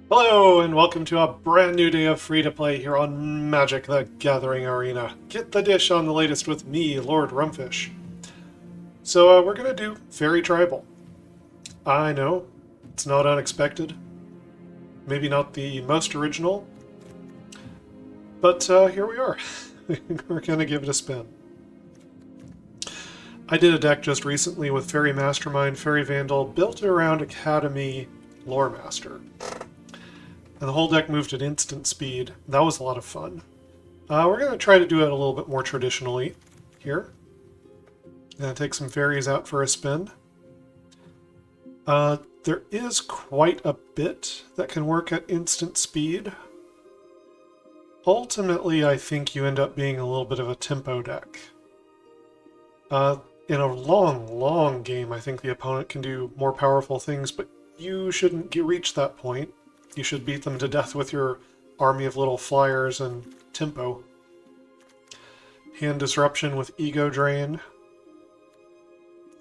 Hello, and welcome to a brand new day of free-to-play here on Magic the Gathering Arena. Get the dish on the latest with me, Lord Rumfish. So we're going to do Faerie Tribal. I know, it's not unexpected. Maybe not the most original. But here we are. We're going to give it a spin. I did a deck just recently with Faerie Mastermind, Faerie Vandal, built around Academy Lore Master. And the whole deck moved at instant speed. That was a lot of fun. We're going to try to do it a little bit more traditionally here. Going to take some fairies out for a spin. There is quite a bit that can work at instant speed. Ultimately, I think you end up being a little bit of a tempo deck. In a long game, I think the opponent can do more powerful things, but you shouldn't reach that point. You should beat them to death with your army of little flyers and tempo. Hand Disruption with Ego Drain.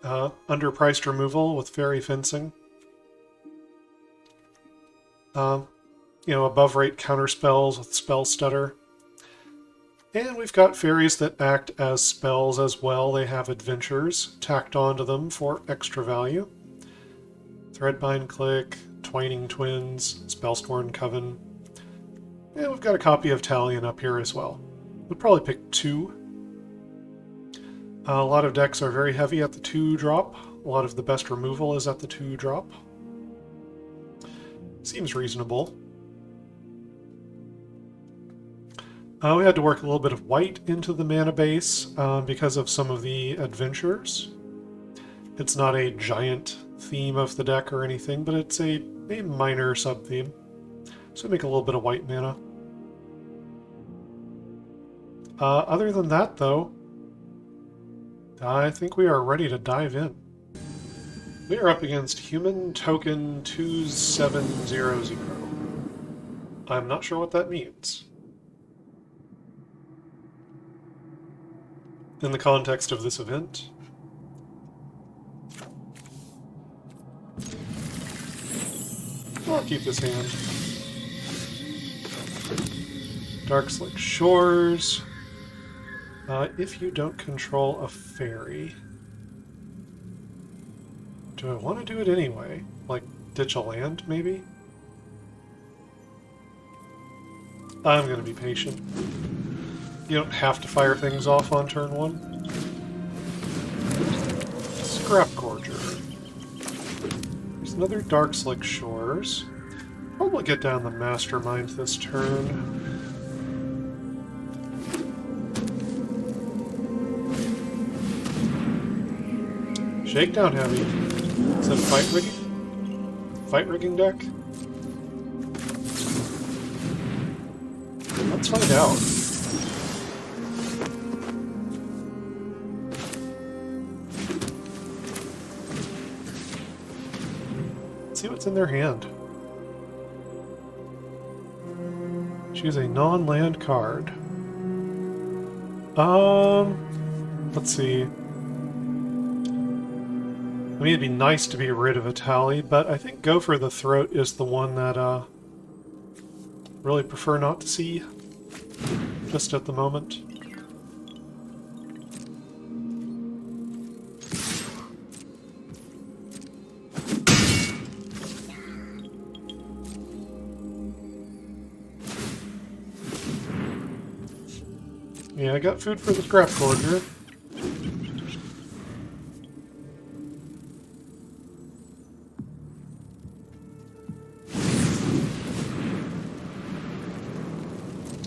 Underpriced Removal with Faerie Fencing. Above rate counterspells with Spell Stutter. And we've got fairies that act as spells as well. They have adventures tacked onto them for extra value. Threadbind Clique, Twining Twins, Spellscorn Coven. And we've got a copy of Talion up here as well. We'd probably pick 2. A lot of decks are very heavy at the 2-drop. A lot of the best removal is at the 2-drop. Seems reasonable. We had to work a little bit of white into the mana base because of some of the adventures. It's not a giant theme of the deck or anything, but it's a minor sub-theme. So make a little bit of white mana. Other than that, though, I think we are ready to dive in. We are up against Human Token 2700. I'm not sure what that means. In the context of this event. I'll keep this hand. Darkslick Shores. If you don't control a fairy. Do I want to do it anyway? Like, ditch a land, maybe? I'm going to be patient. You don't have to fire things off on turn 1. Scrap Gorger. There's another Darkslick Shores. Probably get down the Mastermind this turn. Shakedown Heavy. Is that fight rigging? Fight rigging deck? Let's find out. See what's in their hand. Choose a non-land card. Let's see. I mean, it'd be nice to be rid of a tally, but I think Go for the Throat is the one that really prefer not to see just at the moment. Yeah, I got food for the Scrap Gorger.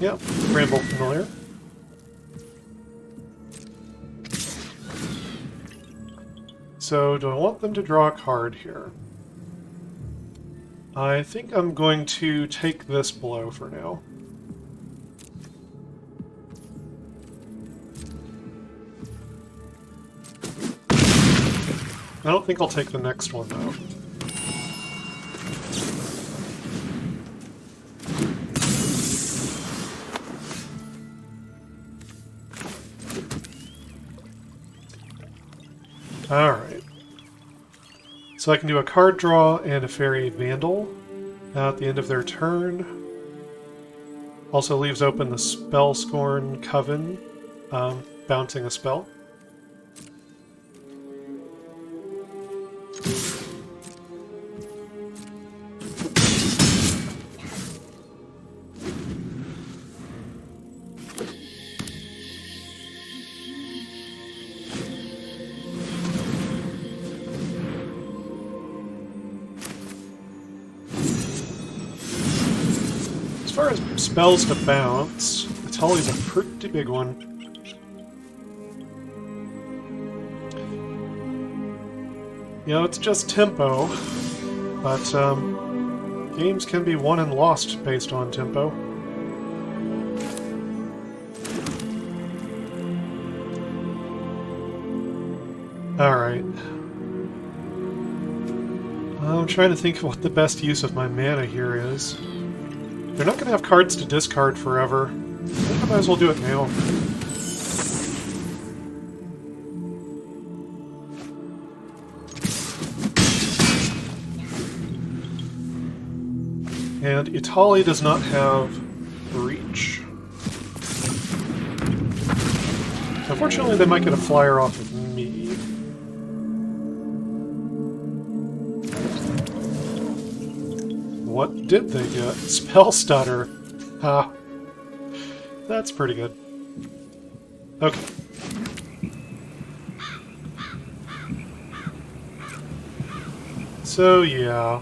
Yep, Bramble Familiar. So, do I want them to draw a card here? I think I'm going to take this blow for now. I don't think I'll take the next one, though. Alright. So I can do a card draw and a Faerie Vandal, at the end of their turn. Also leaves open the Spellscorn Coven, bouncing a spell. As far as spells to bounce, Atali's a pretty big one. You know, it's just tempo, but games can be won and lost based on tempo. Alright. I'm trying to think of what the best use of my mana here is. They're not going to have cards to discard forever. I think I might as well do it now. And Etali does not have reach. So unfortunately, they might get a flyer off of me. What did they get? Spell Stutter. Ah. That's pretty good. Okay. So, yeah.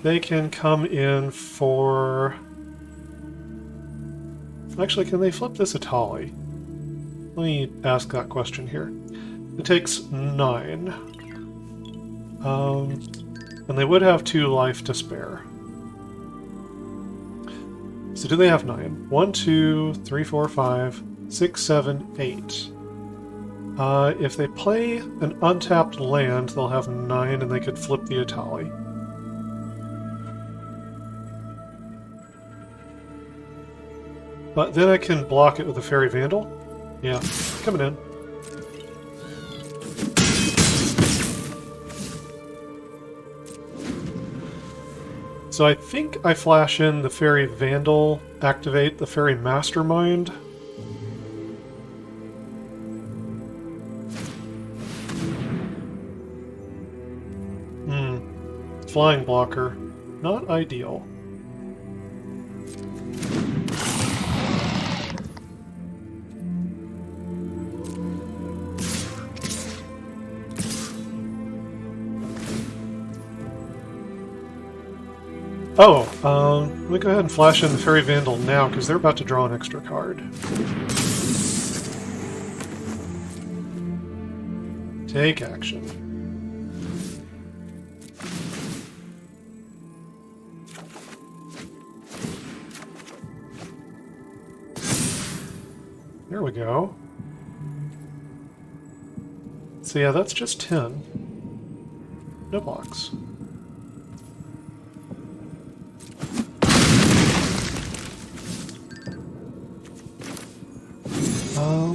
They can come in for... Actually, can they flip this Etali? Let me ask that question here. It takes 9. And they would have 2 life to spare. So do they have 9? 1, 2, 3, 4, 5, 6, 7, 8. If they play an untapped land, they'll have 9 and they could flip the Etali. But then I can block it with a Faerie Vandal. Yeah, coming in. So I think I flash in the Faerie Vandal, activate the Faerie Mastermind. Flying blocker. Not ideal. Oh, let me go ahead and flash in the Faerie Vandal now, because they're about to draw an extra card. Take action. There we go. So yeah, that's just 10. No blocks.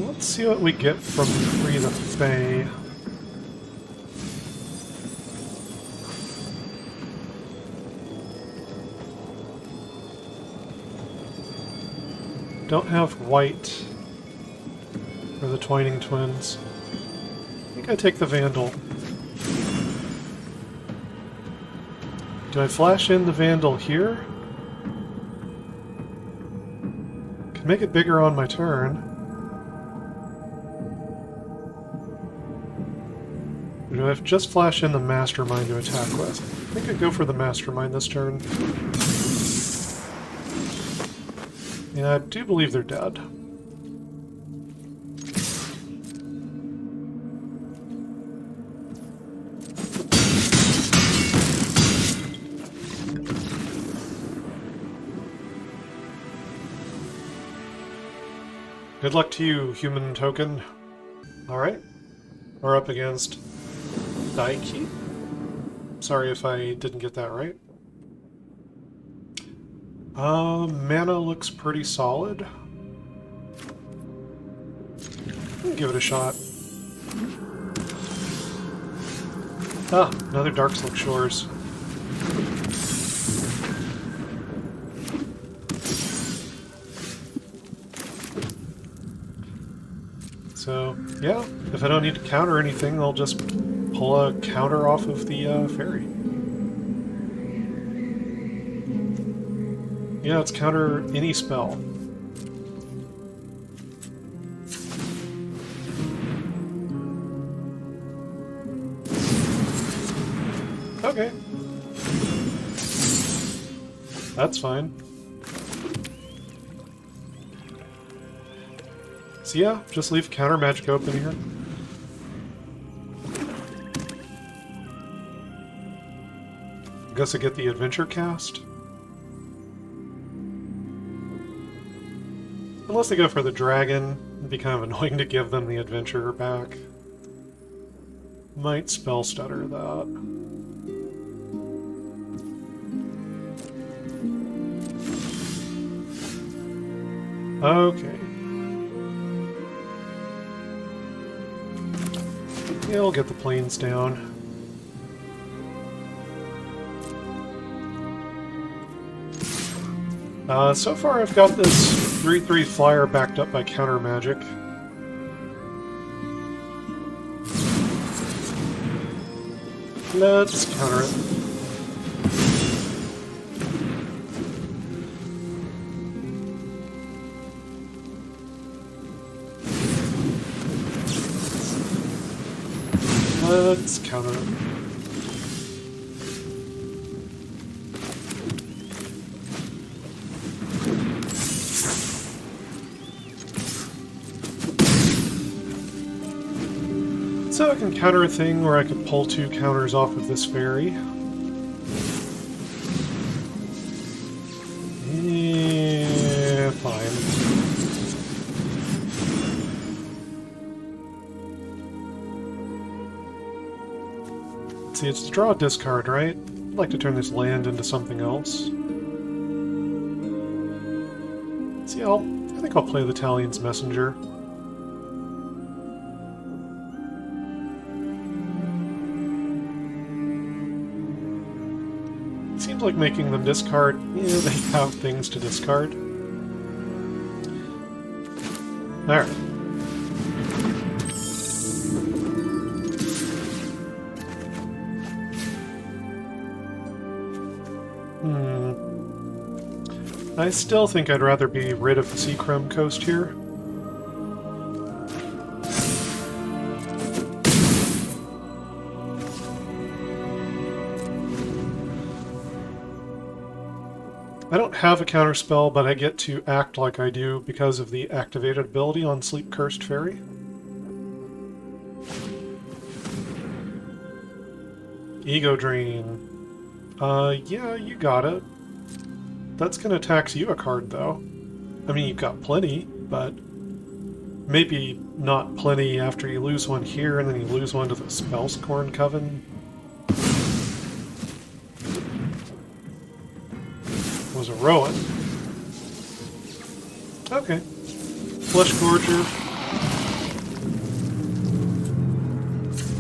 Let's see what we get from Free the Fae. Don't have white for the Twining Twins. I think I take the Vandal. Do I flash in the Vandal here? Can make it bigger on my turn. Or do I just flash in the Mastermind to attack with? I think I'd go for the Mastermind this turn. Yeah, I do believe they're dead. Good luck to you, human token. Alright. We're up against Daiki. Sorry if I didn't get that right. Mana looks pretty solid. I'll give it a shot. Ah, another Darkslick Shores. So, yeah, if I don't need to counter anything, I'll just pull a counter off of the Faerie. Yeah, it's counter any spell. Okay. That's fine. So yeah, just leave counter magic open here. I guess I get the adventure cast. Unless they go for the dragon, it'd be kind of annoying to give them the adventure back. Might spell stutter that. Okay. Yeah, we'll get the planes down. So far I've got this 3/3 flyer backed up by counter magic. Let's counter it. Let's counter it. So I can counter a thing where I could pull 2 counters off of this Faerie. Yeah, fine. See, it's to draw a discard, right? I'd like to turn this land into something else. See, I think I'll play the Talion's Messenger. Seems like making them discard. Yeah, they have things to discard. Alright. I still think I'd rather be rid of the Seachrome Coast here. I don't have a counterspell, but I get to act like I do because of the activated ability on Sleep-Cursed Faerie. Ego Drain. Yeah, you got it. That's gonna tax you a card, though. I mean, you've got plenty, but maybe not plenty after you lose one here and then you lose one to the Spellscorn Coven. Was a Rowan. Okay. Flesh Gorger.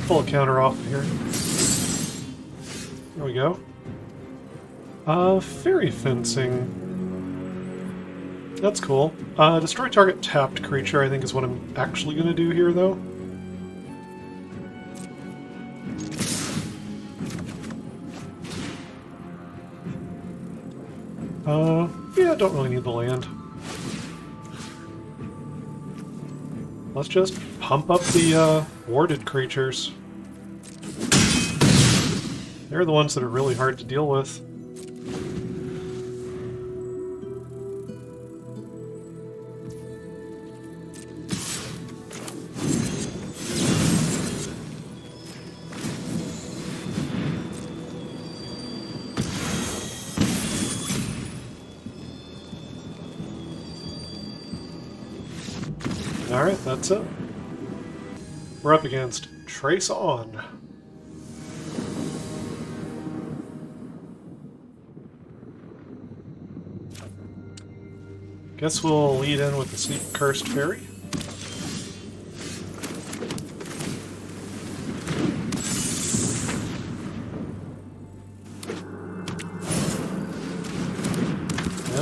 Pull a counter off of here. There we go. Faerie Fencing. That's cool. Destroy target tapped creature, I think is what I'm actually going to do here, though. Yeah, don't really need the land. Let's just pump up the, warded creatures. They're the ones that are really hard to deal with. Alright, that's it. We're up against Trace On. Guess we'll lead in with the Sleep-Cursed Faerie.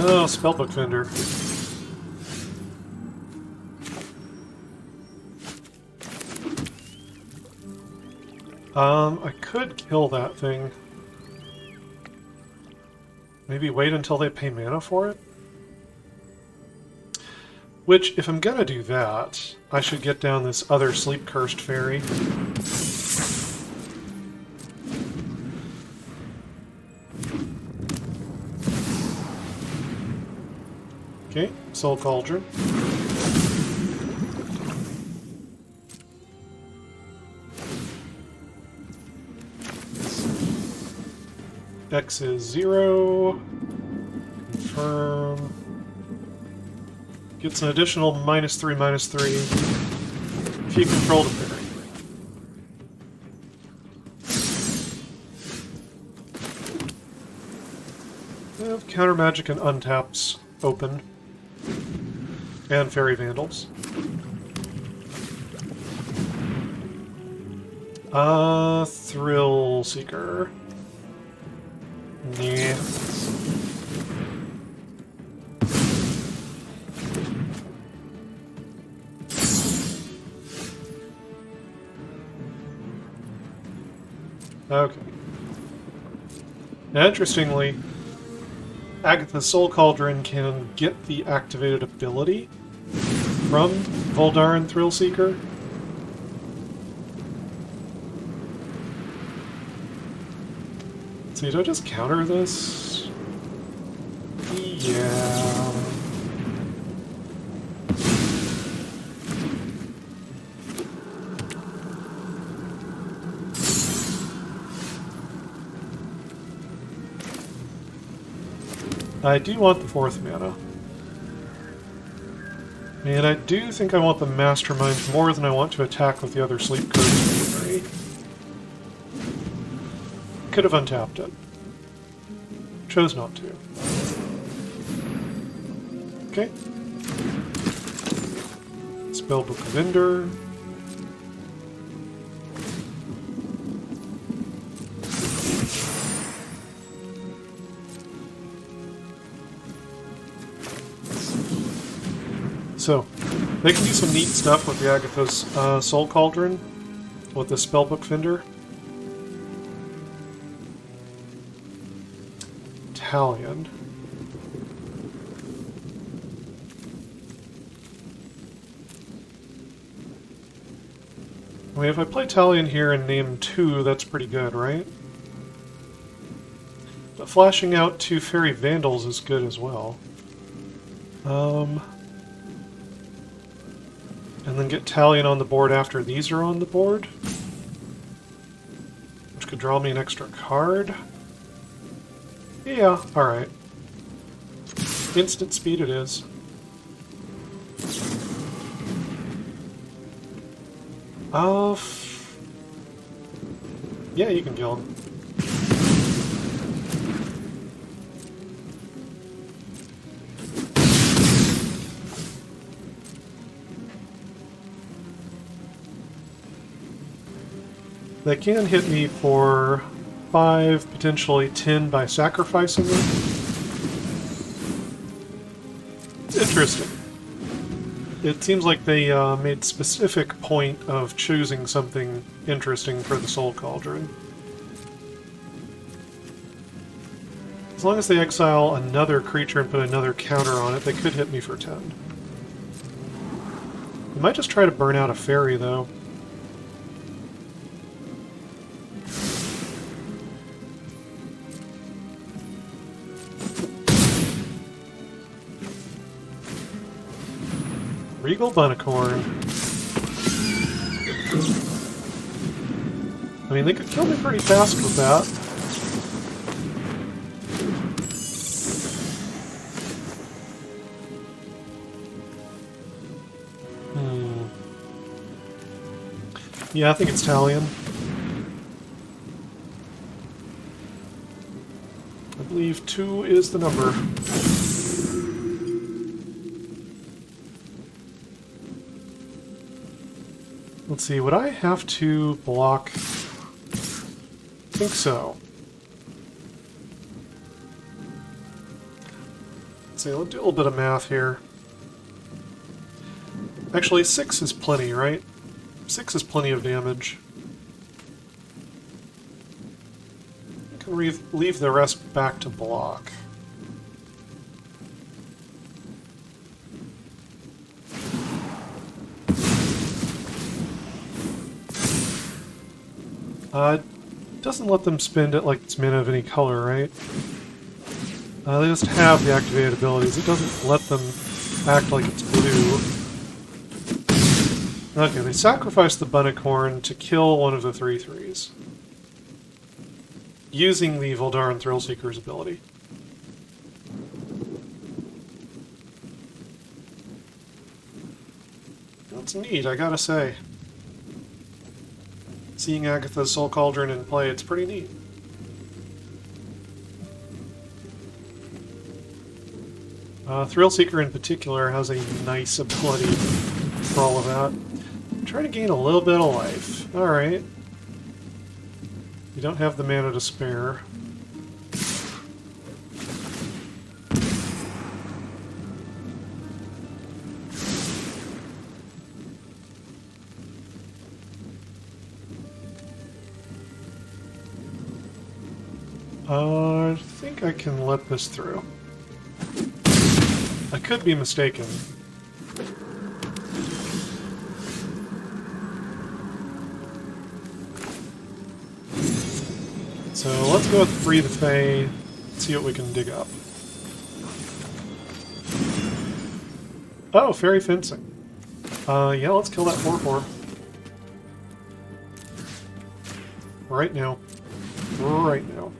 Oh, Spellbook Vendor. I could kill that thing. Maybe wait until they pay mana for it? Which, if I'm gonna do that, I should get down this other Sleep-Cursed Faerie. Okay, Soul Cauldron. X is 0. Confirm. Gets an additional -3/-3 if you control the fairy. I have Counter Magic and Untaps open. And Faerie Vandals. Thrill Seeker. Yeah. Okay. Now, interestingly, Agatha's Soul Cauldron can get the activated ability from Voldaren Thrillseeker. So do I just counter this? Yeah. I do want the 4th mana. And I do think I want the Mastermind more than I want to attack with the other Sleep-Cursed Faerie. Could have untapped it. Chose not to. Okay. Spellbook of Ender. So, they can do some neat stuff with the Agatha's Soul Cauldron, with the Spellbook Fender. Talion. I mean, if I play Talion here and name 2, that's pretty good, right? But flashing out 2 Faerie Vandals is good as well. And then get Talion on the board after these are on the board. Which could draw me an extra card. Yeah, alright. Instant speed it is. Yeah, you can kill him. They can hit me for 5, potentially 10 by sacrificing them. It's interesting. It seems like they made specific point of choosing something interesting for the Soul Cauldron. As long as they exile another creature and put another counter on it, they could hit me for 10. I might just try to burn out a fairy, though. Regal Bunnicorn. I mean, they could kill me pretty fast with that. Yeah, I think it's Talion. I believe 2 is the number. Let's see, would I have to block? I think so. Let's see, let's do a little bit of math here. Actually, 6 is plenty, right? 6 is plenty of damage. leave the rest back to block. Doesn't let them spend it like it's mana of any color, right? They just have the activated abilities. It doesn't let them act like it's blue. Okay, they sacrifice the Bunnicorn to kill one of the 3/3s. Using the Voldaren Thrillseeker's ability. That's neat, I gotta say. Seeing Agatha's Soul Cauldron in play, it's pretty neat. Thrillseeker in particular has a nice ability for all of that. Try to gain a little bit of life. Alright. You don't have the mana to spare. I think I can let this through. I could be mistaken. So let's go with Free the Fae, see what we can dig up. Oh, Faerie Fencing. Yeah, let's kill that 4/4. Right now. Right now.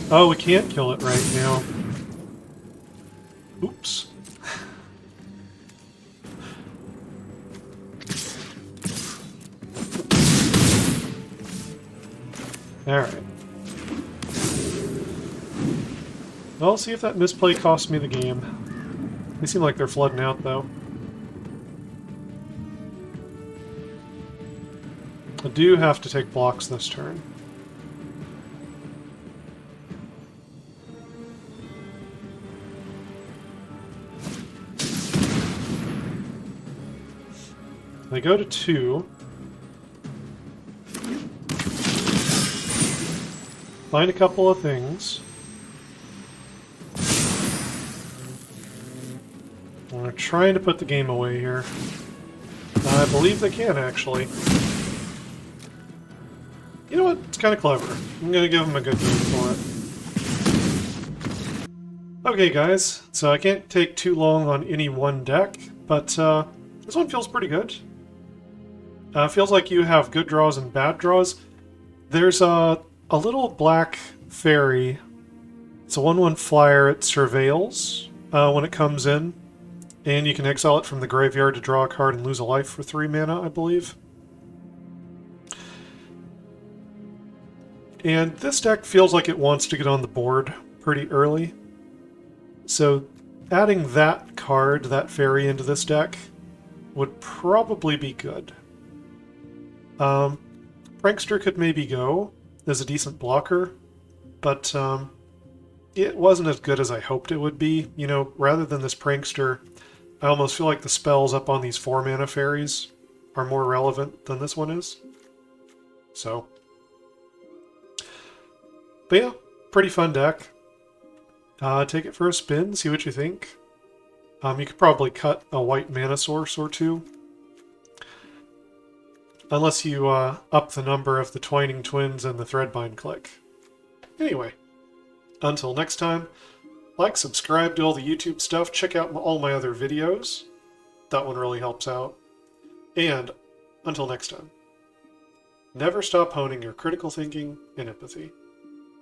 Oh, we can't kill it right now. Oops. Alright. Well, let's see if that misplay costs me the game. They seem like they're flooding out, though. I do have to take blocks this turn. They go to 2. Find a couple of things. We're trying to put the game away here. I believe they can, actually. You know what? It's kind of clever. I'm going to give them a good game for it. Okay, guys. So I can't take too long on any one deck, but this one feels pretty good. Feels like you have good draws and bad draws. There's a little black fairy. It's a 1/1 flyer. It surveils when it comes in. And you can exile it from the graveyard to draw a card and lose a life for 3 mana, I believe. And this deck feels like it wants to get on the board pretty early. So adding that card, that fairy, into this deck would probably be good. Prankster could maybe go as a decent blocker, but it wasn't as good as I hoped it would be. You know, rather than this Prankster, I almost feel like the spells up on these 4-mana fairies are more relevant than this one is. So, but yeah, pretty fun deck. Take it for a spin, see what you think. You could probably cut a white mana source or two. Unless you up the number of the Twining Twins and the Threadbind Clique. Anyway, until next time, like, subscribe to all the YouTube stuff, check out all my other videos. That one really helps out. And until next time, never stop honing your critical thinking and empathy.